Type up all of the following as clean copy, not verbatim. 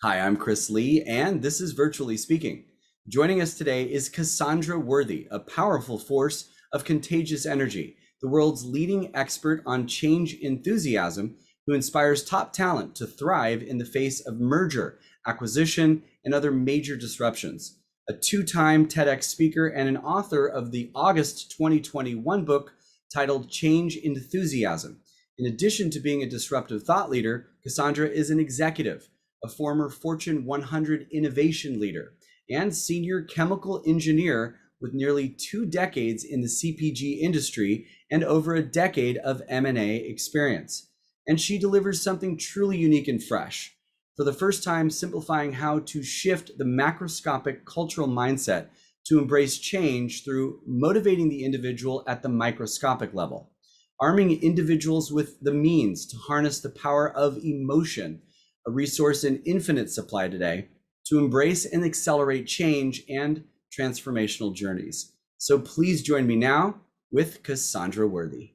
Hi, I'm Chris Lee, and this is Virtually Speaking. Joining us today is Cassandra Worthy, a powerful force of contagious energy, the world's leading expert on change enthusiasm, who inspires top talent to thrive in the face of merger, acquisition, and other major disruptions. A two-time TEDx speaker and an author of the August 2021 book titled Change Enthusiasm. In addition to being a disruptive thought leader, Cassandra is an executive, a former Fortune 100 innovation leader, and senior chemical engineer with nearly 2 decades in the CPG industry and over a decade of M&A experience. And she delivers something truly unique and fresh, for the first time simplifying how to shift the macroscopic cultural mindset to embrace change through motivating the individual at the microscopic level, arming individuals with the means to harness the power of emotion, a resource in infinite supply today, to embrace and accelerate change and transformational journeys. So please join me now with Cassandra Worthy.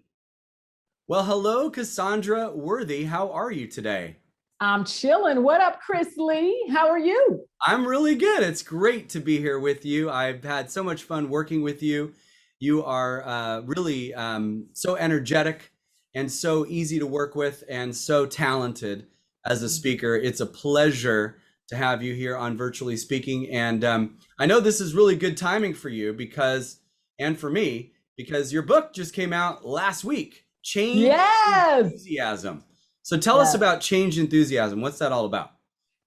Well, hello, Cassandra Worthy. How are you today? I'm chilling. What up, Chris Lee? How are you? I'm really good. It's great to be here with you. I've had so much fun working with you. You are really so energetic and so easy to work with and so talented as a speaker. It's a pleasure to have you here on Virtually Speaking. And I know this is really good timing for you and for me, because your book just came out last week, Change Enthusiasm. So tell us about Change Enthusiasm. What's that all about?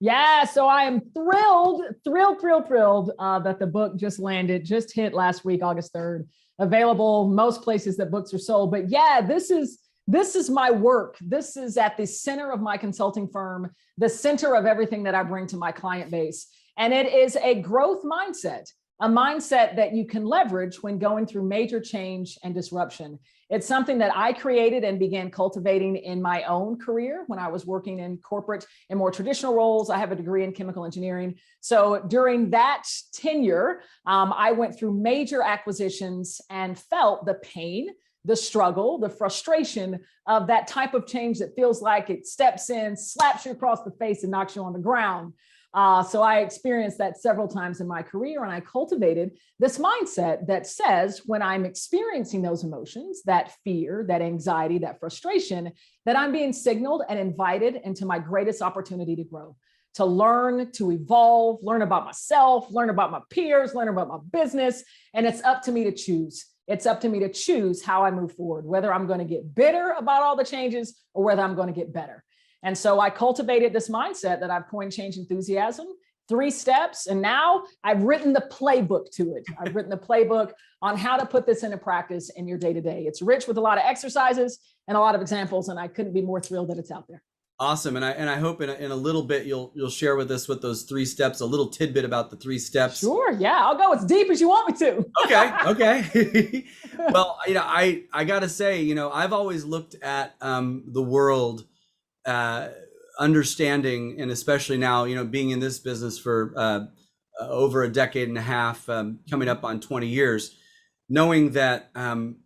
Yeah, so I am thrilled that the book just landed, just hit last week, August 3rd, available most places that books are sold. But yeah, this is my work. This is at the center of my consulting firm, the center of everything that I bring to my client base. And it is a growth mindset, a mindset that you can leverage when going through major change and disruption. It's something that I created and began cultivating in my own career when I was working in corporate and more traditional roles. I have a degree in chemical engineering. So during that tenure, I went through major acquisitions and felt the pain, the struggle, the frustration of that type of change that feels like it steps in, slaps you across the face and knocks you on the ground. So I experienced that several times in my career, and I cultivated this mindset that says when I'm experiencing those emotions, that fear, that anxiety, that frustration, that I'm being signaled and invited into my greatest opportunity to grow, to learn, to evolve, learn about myself, learn about my peers, learn about my business. And it's up to me to choose. It's up to me to choose how I move forward, whether I'm going to get bitter about all the changes or whether I'm going to get better. And so I cultivated this mindset that I've coined Change Enthusiasm, 3 steps. And now I've written the playbook to it. I've written the playbook on how to put this into practice in your day-to-day. It's rich with a lot of exercises and a lot of examples, and I couldn't be more thrilled that it's out there. Awesome. And I hope in a little bit you'll share with us what those 3 steps, a little tidbit about the 3 steps. Sure. Yeah, I'll go as deep as you want me to. Okay. Well, I got to say, I've always looked at the world understanding, and especially now, being in this business for over a decade and a half, coming up on 20 years, knowing that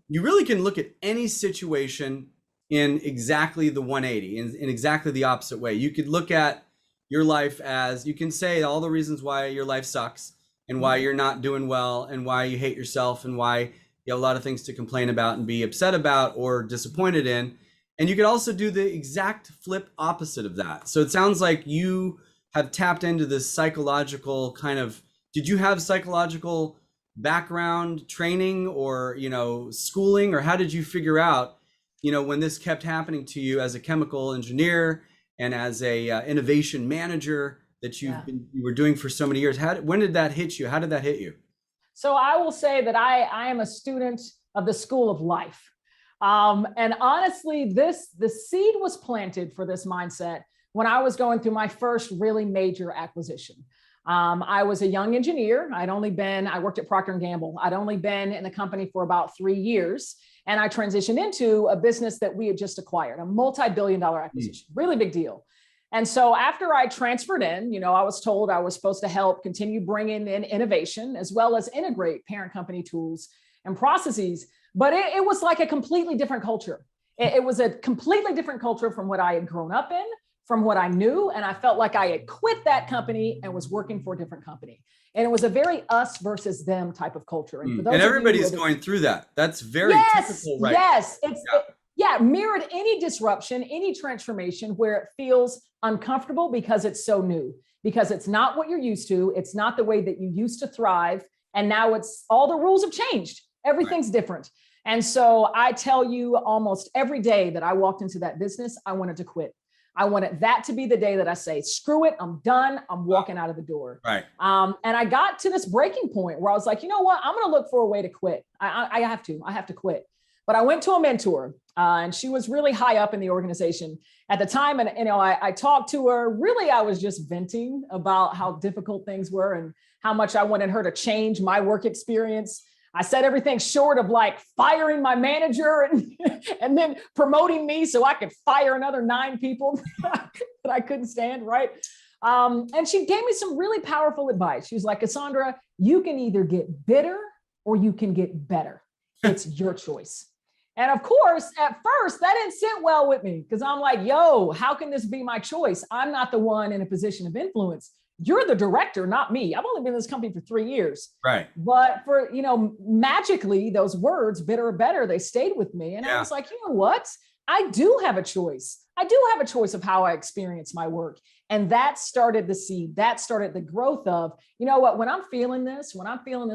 you really can look at any situation in exactly the 180, in exactly the opposite way. You could look at your life as, you can say all the reasons why your life sucks and why you're not doing well and why you hate yourself and why you have a lot of things to complain about and be upset about or disappointed in. And you could also do the exact flip opposite of that. So it sounds like you have tapped into this psychological kind of, did you have psychological background training or, schooling, or how did you figure out, when this kept happening to you as a chemical engineer and as a innovation manager that you were doing for so many years? When did that hit you? How did that hit you? So I will say that I am a student of the school of life. And honestly, the seed was planted for this mindset when I was going through my first really major acquisition. I was a young engineer. I worked at Procter & Gamble. I'd only been in the company for about 3 years. And I transitioned into a business that we had just acquired, a multi-billion-dollar acquisition, really big deal. And so after I transferred in, I was told I was supposed to help continue bringing in innovation as well as integrate parent company tools and processes. But it was like a completely different culture. It was a completely different culture from what I had grown up in, from what I knew. And I felt like I had quit that company and was working for a different company. And it was a very us versus them type of culture. And everybody's going through that. That's very typical, right? Yes. Mirrored any disruption, any transformation where it feels uncomfortable because it's so new, because it's not what you're used to. It's not the way that you used to thrive. And now it's all the rules have changed. Everything's different. And so I tell you almost every day that I walked into that business, I wanted to quit. I wanted that to be the day that I say, screw it, I'm done, I'm walking out of the door. Right. And I got to this breaking point where I was like, you know what, I'm going to look for a way to quit. I have to quit. But I went to a mentor and she was really high up in the organization at the time. And, I talked to her, really, I was just venting about how difficult things were and how much I wanted her to change my work experience. I said everything short of like firing my manager and then promoting me so I could fire another 9 people that I couldn't stand, right? And she gave me some really powerful advice. She was like, Cassandra, you can either get bitter or you can get better. It's your choice. And of course, at first, that didn't sit well with me because I'm like, yo, how can this be my choice? I'm not the one in a position of influence. You're the director, not me. I've only been in this company for 3 years. Right. But for, magically, those words, bitter or better, they stayed with me. And I was like, you know what? I do have a choice. I do have a choice of how I experience my work. And that started the seed. That started the growth of, you know what, when I'm feeling this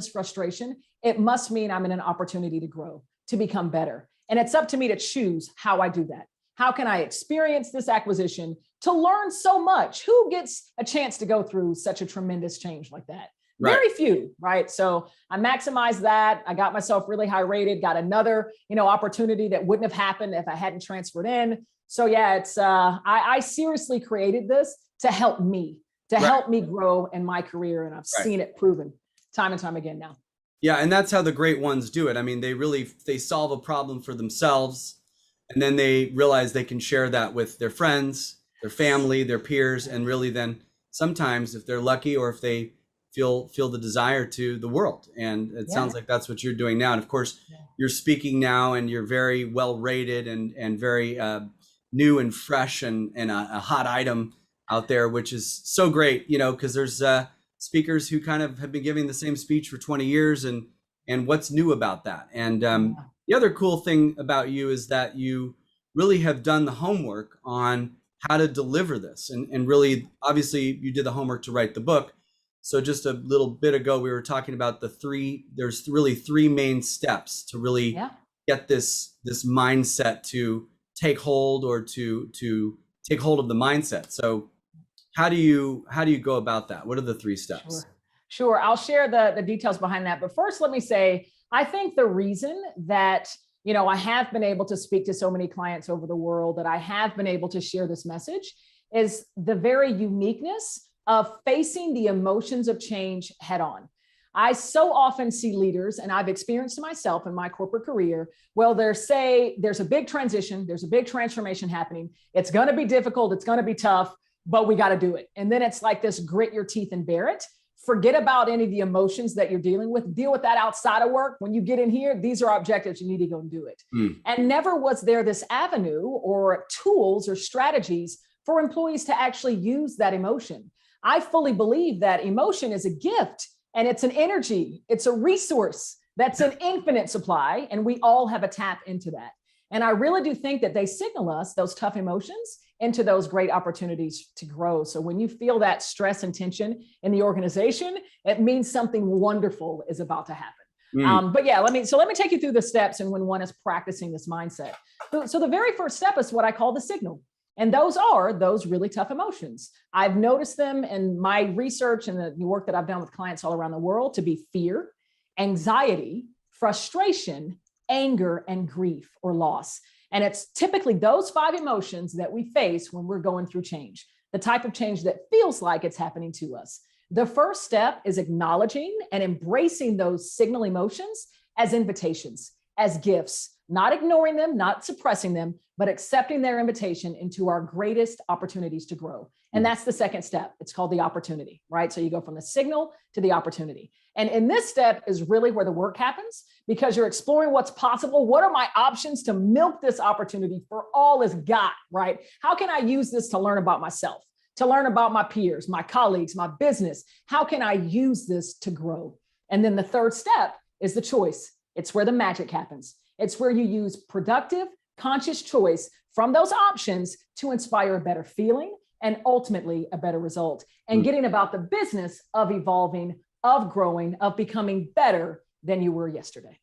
frustration, it must mean I'm in an opportunity to grow, to become better. And it's up to me to choose how I do that. How can I experience this acquisition to learn so much? Who gets a chance to go through such a tremendous change like that? Right. Very few, right? So I maximized that. I got myself really high rated, got another, opportunity that wouldn't have happened if I hadn't transferred in. So yeah, it's, I seriously created this to help me, help me grow in my career. And I've seen it proven time and time again now. Yeah. And that's how the great ones do it. I mean, they solve a problem for themselves. And then they realize they can share that with their friends, their family, their peers, and really then sometimes if they're lucky or if they feel the desire to, the world. And it sounds like that's what you're doing now. And of course, you're speaking now and you're very well rated and very new and fresh and a hot item out there, which is so great, because there's speakers who kind of have been giving the same speech for 20 years and what's new about that. And the other cool thing about you is that you really have done the homework on how to deliver this. And really, obviously, you did the homework to write the book. So just a little bit ago, we were talking about there's really 3 main steps to really get this mindset to take hold or to take hold of the mindset. So how do you go about that? What are the 3 steps? Sure. I'll share the details behind that. But first, let me say, I think the reason that, I have been able to speak to so many clients over the world, that I have been able to share this message, is the very uniqueness of facing the emotions of change head on. I so often see leaders, and I've experienced myself in my corporate career, there's a big transition, there's a big transformation happening. It's going to be difficult. It's going to be tough, but we got to do it. And then it's like this grit your teeth and bear it. Forget about any of the emotions that you're dealing with. Deal with that outside of work. When you get in here, these are objectives. You need to go and do it. And never was there this avenue or tools or strategies for employees to actually use that emotion. I fully believe that emotion is a gift and it's an energy. It's a resource that's an infinite supply. And we all have a tap into that. And I really do think that they signal us those tough emotions into those great opportunities to grow. So when you feel that stress and tension in the organization, it means something wonderful is about to happen. But yeah, let me take you through the steps and when one is practicing this mindset. So the very first step is what I call the signal. And those are those really tough emotions. I've noticed them in my research and the work that I've done with clients all around the world to be fear, anxiety, frustration, anger, and grief or loss. And it's typically those 5 emotions that we face when we're going through change, the type of change that feels like it's happening to us. The first step is acknowledging and embracing those signal emotions as invitations, as gifts. not ignoring them, not suppressing them, but accepting their invitation into our greatest opportunities to grow. And that's the second step. It's called the opportunity, right? So you go from the signal to the opportunity. And in this step is really where the work happens, because you're exploring what's possible. What are my options to milk this opportunity for all it's got, right? How can I use this to learn about myself, to learn about my peers, my colleagues, my business? How can I use this to grow? And then the third step is the choice. It's where the magic happens. It's where you use productive, conscious choice from those options to inspire a better feeling and ultimately a better result. And getting about the business of evolving, of growing, of becoming better than you were yesterday.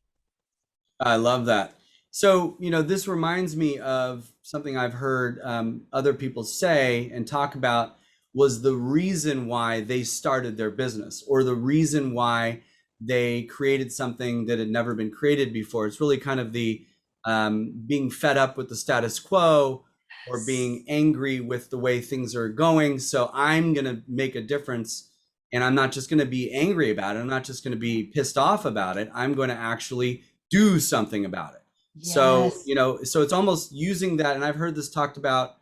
I love that. So, this reminds me of something I've heard other people say and talk about, was the reason why they started their business, or the reason why they created something that had never been created before. It's really kind of the being fed up with the status quo, or being angry with the way things are going. So I'm going to make a difference, and I'm not just going to be angry about it. I'm not just going to be pissed off about it. I'm going to actually do something about it. Yes. So it's almost using that. And I've heard this talked about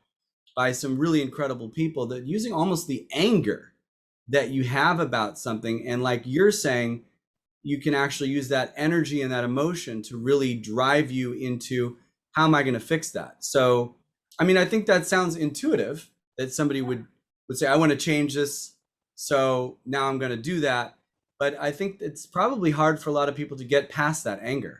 by some really incredible people, that using almost the anger that you have about something. And like you're saying, you can actually use that energy and that emotion to really drive you into, how am I going to fix that? So, I think that sounds intuitive, that somebody would say, I want to change this, so now I'm going to do that. But I think it's probably hard for a lot of people to get past that anger.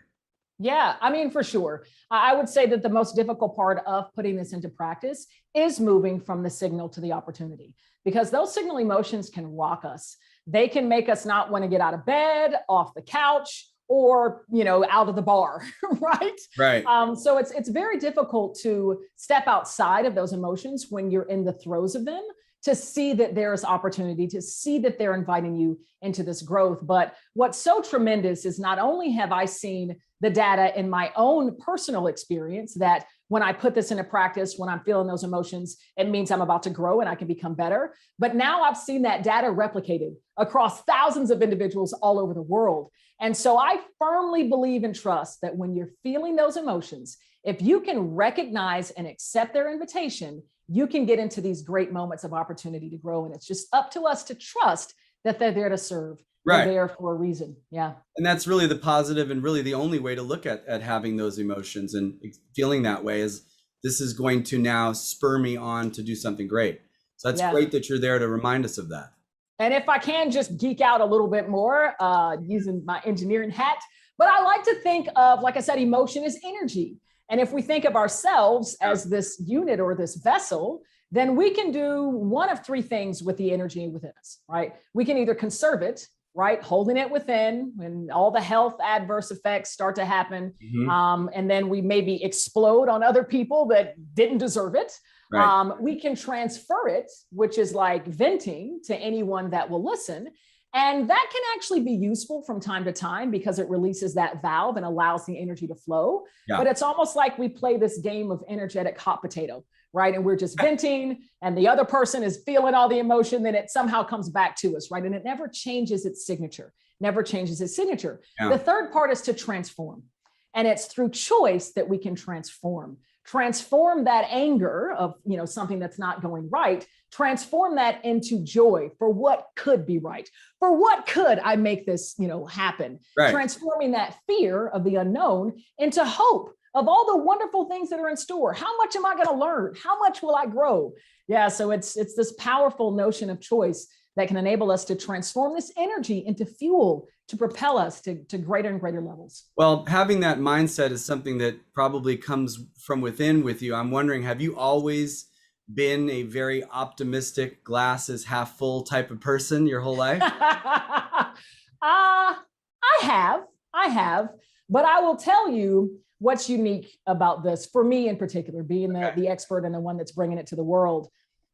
Yeah, for sure. I would say that the most difficult part of putting this into practice is moving from the signal to the opportunity, because those signal emotions can rock us. They can make us not want to get out of bed, off the couch, or, out of the bar, right? Right. So it's very difficult to step outside of those emotions when you're in the throes of them, to see that there's opportunity, to see that they're inviting you into this growth. But what's so tremendous is, not only have I seen the data in my own personal experience, that when I put this into practice, when I'm feeling those emotions, it means I'm about to grow and I can become better. But now I've seen that data replicated across thousands of individuals all over the world. And so I firmly believe and trust that when you're feeling those emotions, if you can recognize and accept their invitation, you can get into these great moments of opportunity to grow. And it's just up to us to trust that they're there to serve. Right. They're there for a reason. Yeah. And that's really the positive, and really the only way to look at having those emotions and feeling that way, is this is going to now spur me on to do something great. So that's great that you're there to remind us of that. And if I can just geek out a little bit more, using my engineering hat, but I like to think of, like I said, emotion is energy. And if we think of ourselves as this unit or this vessel, then we can do one of three things with the energy within us, right? We can either conserve it, right? Holding it within when all the health adverse effects start to happen. And then we maybe explode on other people that didn't deserve it. Right. We can transfer it, which is like venting to anyone that will listen. And that can actually be useful from time to time, because it releases that valve and allows the energy to flow. Yeah. But it's almost like we play this game of energetic hot potato, right? And we're just venting, and the other person is feeling all the emotion, then it somehow comes back to us, right? And it never changes its signature, never changes its signature. Yeah. The third part is to transform. And it's through choice that we can transform that anger of, something that's not going right, transform that into joy for what could be right. For what could I make this, happen? Right. Transforming that fear of the unknown into hope of all the wonderful things that are in store. How much am I going to learn? How much will I grow? Yeah. So it's this powerful notion of choice that can enable us to transform this energy into fuel to propel us to greater and greater levels. Well, having that mindset is something that probably comes from within with you. I'm wondering, have you always been a very optimistic, glass is half full type of person your whole life? I have, but I will tell you what's unique about this, for me in particular, being the expert and the one that's bringing it to the world.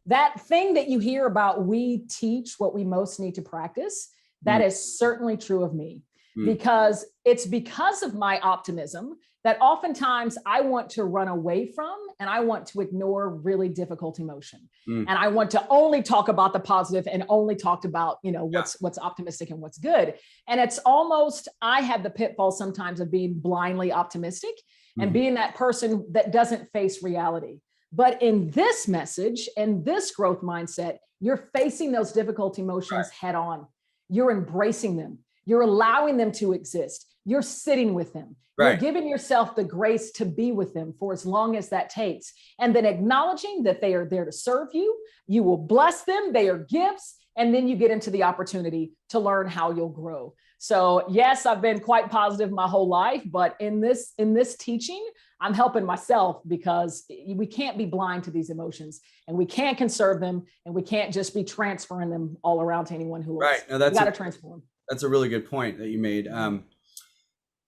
That thing that you hear about, we teach what we most need to practice, that is certainly true of me, because it's because of my optimism that oftentimes I want to run away from, and I want to ignore really difficult emotion. And I want to only talk about the positive and only talk about, what's optimistic and what's good. And it's almost, I have the pitfall sometimes of being blindly optimistic. and being that person that doesn't face reality. But in this message and this growth mindset, you're facing those difficult emotions head on. You're embracing them. You're allowing them to exist. You're sitting with them. You're giving yourself the grace to be with them for as long as that takes. And then acknowledging that they are there to serve you. You will bless them. They are gifts. And then you get into the opportunity to learn how you'll grow. So yes, I've been quite positive my whole life, but in this teaching, I'm helping myself because we can't be blind to these emotions and we can't conserve them and we can't just be transferring them all around to anyone who else. No, that's got to transform. That's a really good point that you made.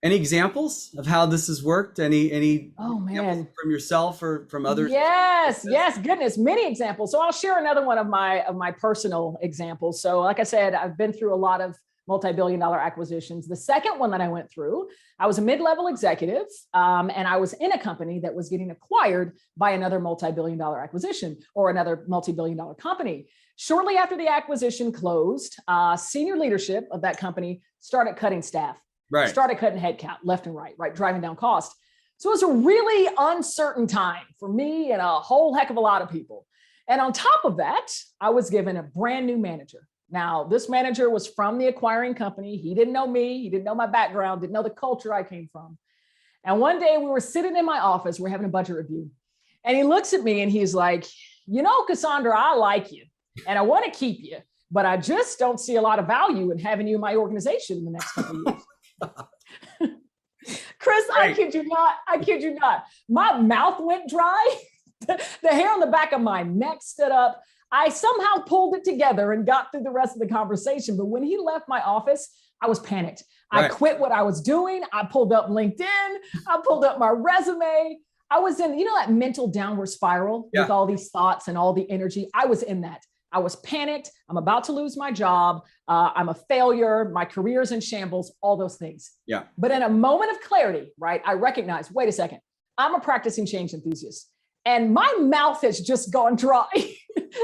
Any examples of how this has worked? Any examples from yourself or from others? Yes, goodness, many examples. So I'll share another one of my personal examples. So like I said, I've been through a lot of multi-billion-dollar acquisitions. The second one that I went through, I was a mid-level executive, and I was in a company that was getting acquired by another multi-billion-dollar acquisition or another multi-billion-dollar company. Shortly after the acquisition closed, senior leadership of that company started cutting staff, started cutting headcount left and right, driving down cost. So it was a really uncertain time for me and a whole heck of a lot of people. And on top of that, I was given a brand new manager. Now, this manager was from the acquiring company. He didn't know me. He didn't know my background, didn't know the culture I came from. And one day we were sitting in my office, we're having a budget review. And he looks at me and he's like, you know, Cassandra, I like you and I want to keep you, but I just don't see a lot of value in having you in my organization in the next couple of years. Chris, I kid you not. My mouth went dry. The hair on the back of my neck stood up. I somehow pulled it together and got through the rest of the conversation. But when he left my office, I was panicked. I quit what I was doing. I pulled up LinkedIn. I pulled up my resume. I was in, that mental downward spiral with all these thoughts and all the energy. I was in that. I was panicked. I'm about to lose my job. I'm a failure. My career's in shambles, all those things. Yeah. But in a moment of clarity, I recognized, wait a second, I'm a practicing change enthusiast. And my mouth has just gone dry.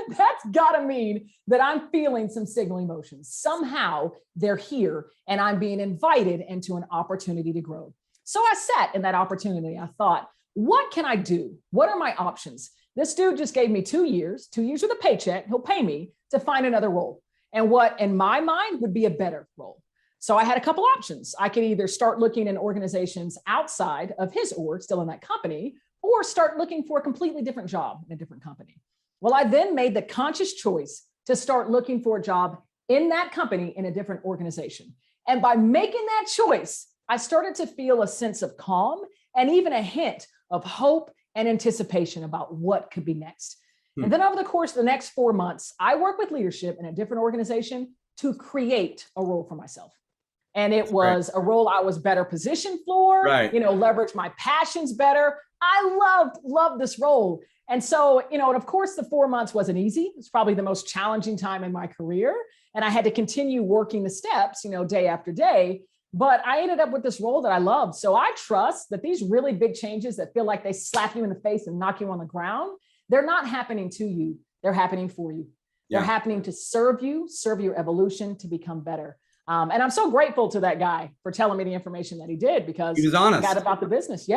That's got to mean that I'm feeling some signal emotions. Somehow they're here and I'm being invited into an opportunity to grow. So I sat in that opportunity. I thought, what can I do? What are my options? This dude just gave me 2 years with a paycheck. He'll pay me to find another role. And what in my mind would be a better role. So I had a couple options. I could either start looking in organizations outside of his org, still in that company, or start looking for a completely different job in a different company. Well, I then made the conscious choice to start looking for a job in that company in a different organization. And by making that choice, I started to feel a sense of calm and even a hint of hope and anticipation about what could be next. And then over the course of the next 4 months, I worked with leadership in a different organization to create a role for myself. And it was a role I was better positioned for, leverage my passions better. I loved this role. And so, and of course the 4 months wasn't easy. It's probably the most challenging time in my career. And I had to continue working the steps, day after day. But I ended up with this role that I loved. So I trust that these really big changes that feel like they slap you in the face and knock you on the ground, they're not happening to you. They're happening for you. They're happening to serve your evolution to become better. And I'm so grateful to that guy for telling me the information that he did because he was honest. Got about the business.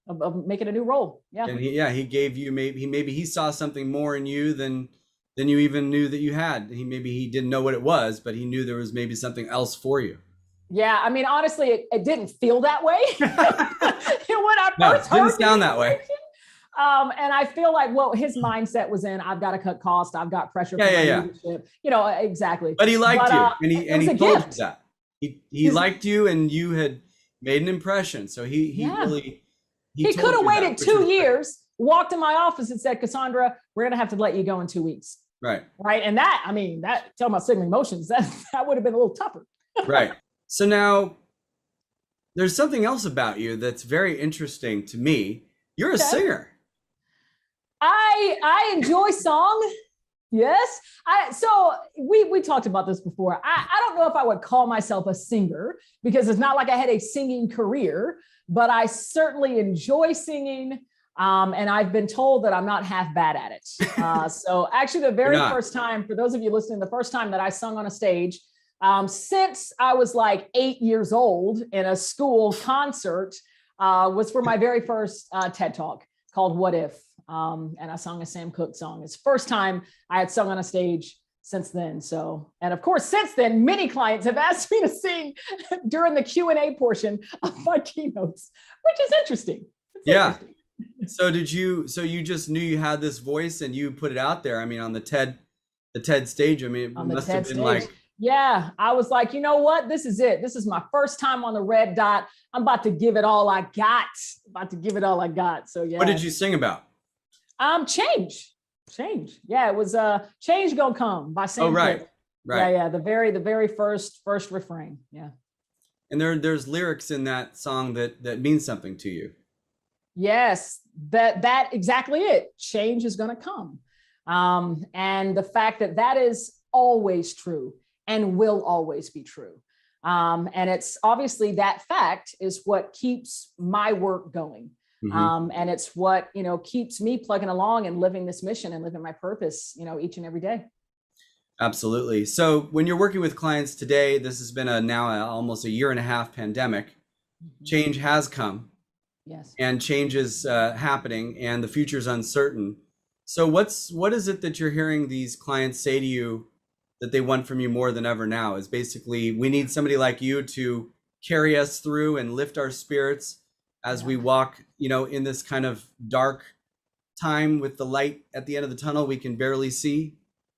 Of making a new role. And he gave you maybe he saw something more in you than you even knew that you had. He didn't know what it was, but he knew there was maybe something else for you. Yeah, I mean, honestly, it didn't feel that way when I first heard. It didn't sound that way. And I feel like, his mindset was in, I've got to cut costs. I've got pressure from my leadership. Exactly. But he liked you, and he told you that. He liked you, and you had made an impression. So he could have waited 2 years, walked in my office and said, Cassandra, we're going to have to let you go in 2 weeks. Right. And that tell my signal emotions, that would have been a little tougher. Right. So now there's something else about you that's very interesting to me. You're a singer. I enjoy song. Yes. So we talked about this before. I don't know if I would call myself a singer because it's not like I had a singing career, but I certainly enjoy singing. And I've been told that I'm not half bad at it. So actually the very first time, for those of you listening, the first time that I sung on a stage, since I was like 8 years old in a school concert, was for my very first TED Talk called What If? And I sung a Sam Cooke song. It's the first time I had sung on a stage since then. So, and of course, since then, many clients have asked me to sing during the Q&A portion of my keynotes, which is interesting. Interesting. So you just knew you had this voice and you put it out there. I mean, on the TED stage, I mean, it must have been like, yeah, I was like, you know what? This is it. This is my first time on the red dot. I'm about to give it all I got. So yeah. What did you sing about? Change. Yeah, it was Change Gonna Come by Sam Cooke. Right. Yeah. The very first refrain. Yeah. And there's lyrics in that song that mean something to you. Yes, that exactly it. Change is gonna come. And the fact that is always true and will always be true. And it's obviously that fact is what keeps my work going. And it's what, keeps me plugging along and living this mission and living my purpose, each and every day. Absolutely. So when you're working with clients today, this has been almost a 1.5-year pandemic. Change has come. Yes. And change is happening and the future is uncertain. So what is it that you're hearing these clients say to you that they want from you more than ever now? Is basically, we need somebody like you to carry us through and lift our spirits as we walk, in this kind of dark time with the light at the end of the tunnel we can barely see.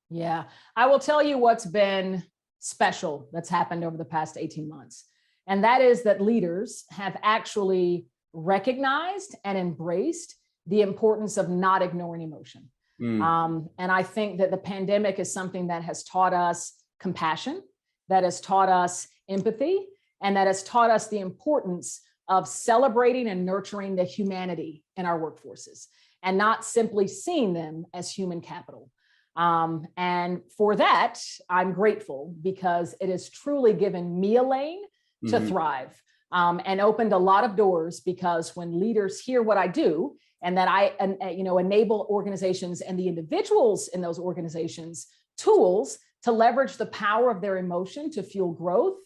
Yeah, I will tell you what's been special that's happened over the past 18 months. And that is that leaders have actually recognized and embraced the importance of not ignoring emotion. And I think that the pandemic is something that has taught us compassion, that has taught us empathy, and that has taught us the importance of celebrating and nurturing the humanity in our workforces and not simply seeing them as human capital. And for that, I'm grateful because it has truly given me a lane to thrive. And opened a lot of doors, because when leaders hear what I do and that I enable organizations and the individuals in those organizations tools to leverage the power of their emotion to fuel growth,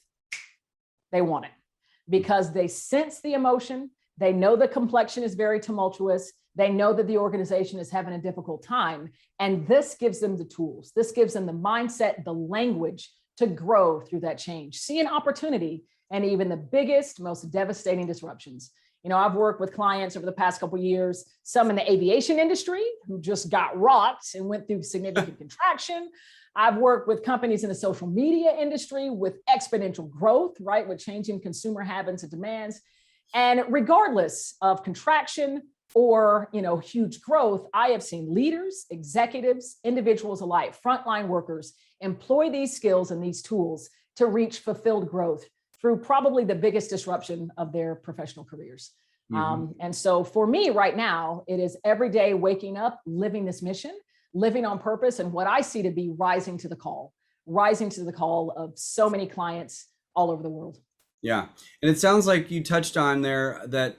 they want it because they sense the emotion. They know the complexion is very tumultuous. They know that the organization is having a difficult time. And this gives them the tools. This gives them the mindset, the language to grow through that change, see an opportunity, and even the biggest, most devastating disruptions. I've worked with clients over the past couple of years, some in the aviation industry who just got rocked and went through significant contraction. I've worked with companies in the social media industry with exponential growth, right, with changing consumer habits and demands. And regardless of contraction or huge growth, I have seen leaders, executives, individuals alike, frontline workers employ these skills and these tools to reach fulfilled growth through probably the biggest disruption of their professional careers. And so for me right now, it is every day waking up, living this mission, living on purpose, and what I see to be rising to the call of so many clients all over the world. Yeah. And it sounds like you touched on there that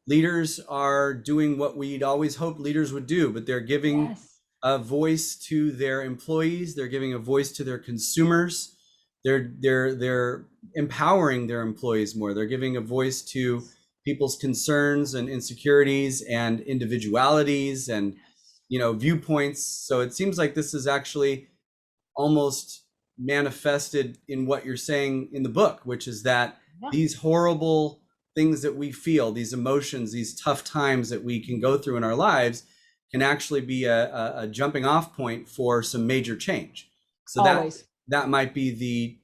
leaders are doing what we'd always hoped leaders would do, but they're giving a voice to their employees. They're giving a voice to their consumers. They're empowering their employees more. They're giving a voice to people's concerns and insecurities and individualities and viewpoints. So it seems like this is actually almost manifested in what you're saying in the book, which is that these horrible things that we feel, these emotions, these tough times that we can go through in our lives can actually be a jumping off point for some major change. So that might be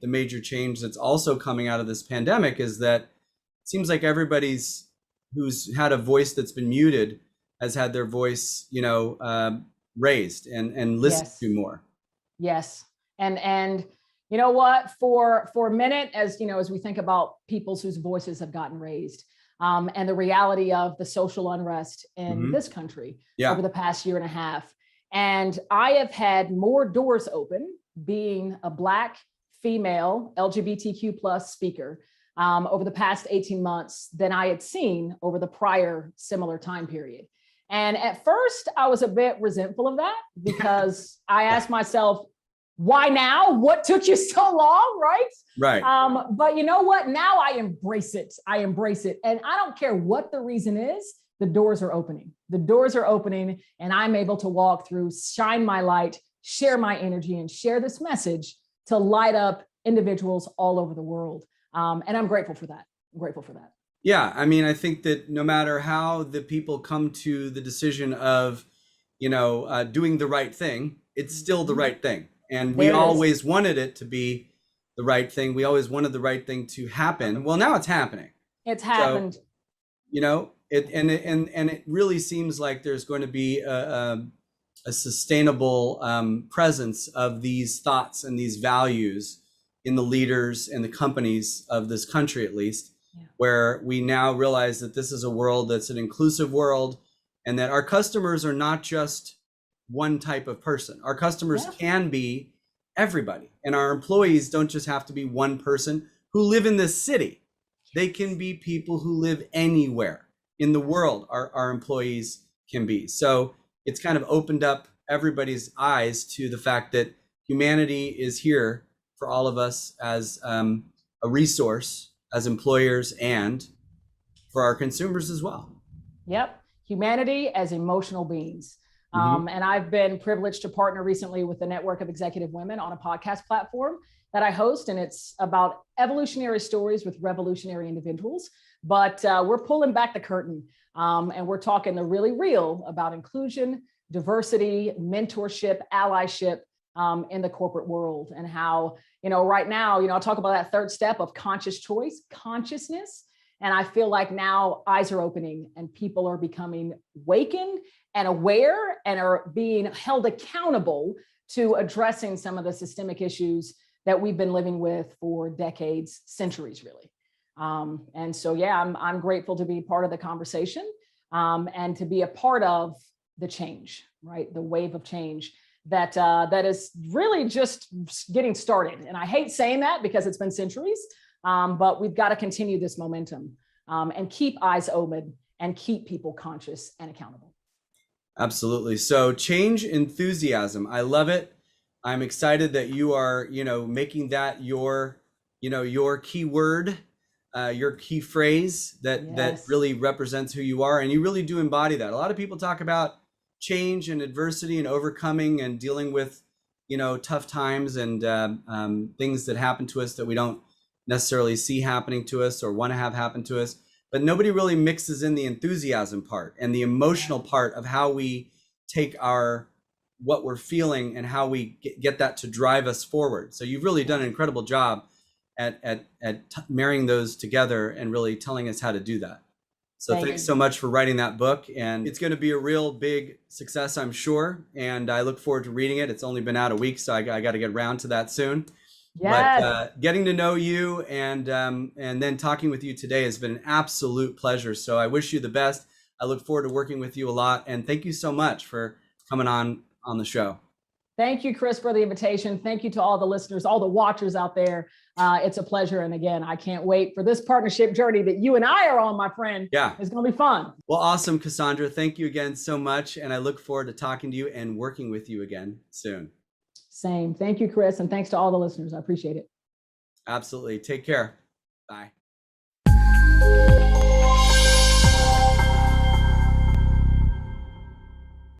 the major change that's also coming out of this pandemic, is that it seems like everybody's who's had a voice that's been muted has had their voice, raised and listened to more. Yes. And you know what, for a minute, as we think about peoples whose voices have gotten raised, and the reality of the social unrest in this country over the past 1.5 years. And I have had more doors open being a Black, female, LGBTQ plus speaker over the past 18 months than I had seen over the prior similar time period. And at first I was a bit resentful of that because I asked myself, why now? What took you so long, right? Right. But you know what? Now I embrace it. I embrace it. And I don't care what the reason is, the doors are opening. The doors are opening, and I'm able to walk through, shine my light, share my energy, and share this message to light up individuals all over the world. And I'm grateful for that. I'm grateful for that. Yeah, I mean, I think that no matter how the people come to the decision of, doing the right thing, it's still the right thing. And we always wanted it to be the right thing. We always wanted the right thing to happen. Well, now it's happening. It's happened. So, it really seems like there's going to be a sustainable presence of these thoughts and these values in the leaders and the companies of this country, at least, where we now realize that this is a world that's an inclusive world, and that our customers are not just one type of person. Our customers can be everybody, and our employees don't just have to be one person who live in this city. They can be people who live anywhere in the world. Our employees can be. So it's kind of opened up everybody's eyes to the fact that humanity is here for all of us as a resource, as employers, and for our consumers as well. Yep. Humanity as emotional beings. And I've been privileged to partner recently with the Network of Executive Women on a podcast platform that I host, and it's about evolutionary stories with revolutionary individuals. But we're pulling back the curtain, and we're talking the really real about inclusion, diversity, mentorship, allyship in the corporate world, and how, right now, I'll talk about that third step of conscious choice, consciousness. And I feel like now eyes are opening and people are becoming awakened and aware and are being held accountable to addressing some of the systemic issues that we've been living with for decades, centuries, really. And so, I'm grateful to be part of the conversation and to be a part of the change, right? The wave of change that is really just getting started. And I hate saying that because it's been centuries. But we've got to continue this momentum and keep eyes open and keep people conscious and accountable. Absolutely. So change enthusiasm. I love it. I'm excited that you are, making that your key word, your key phrase that really represents who you are. And you really do embody that. A lot of people talk about change and adversity and overcoming and dealing with, tough times and things that happen to us that we don't necessarily see happening to us or want to have happen to us, but nobody really mixes in the enthusiasm part and the emotional part of how we take what we're feeling and how we get that to drive us forward. So you've really done an incredible job at marrying those together and really telling us how to do that. So thanks so much for writing that book, and it's going to be a real big success, I'm sure. And I look forward to reading it. It's only been out a week, so I got to get around to that soon. Yes. But getting to know you and then talking with you today has been an absolute pleasure. So I wish you the best. I look forward to working with you a lot. And thank you so much for coming on the show. Thank you, Chris, for the invitation. Thank you to all the listeners, all the watchers out there. It's a pleasure. And again, I can't wait for this partnership journey that you and I are on, my friend. Yeah. It's going to be fun. Well, awesome, Cassandra. Thank you again so much. And I look forward to talking to you and working with you again soon. Same. Thank you, Chris. And thanks to all the listeners. I appreciate it. Absolutely. Take care. Bye.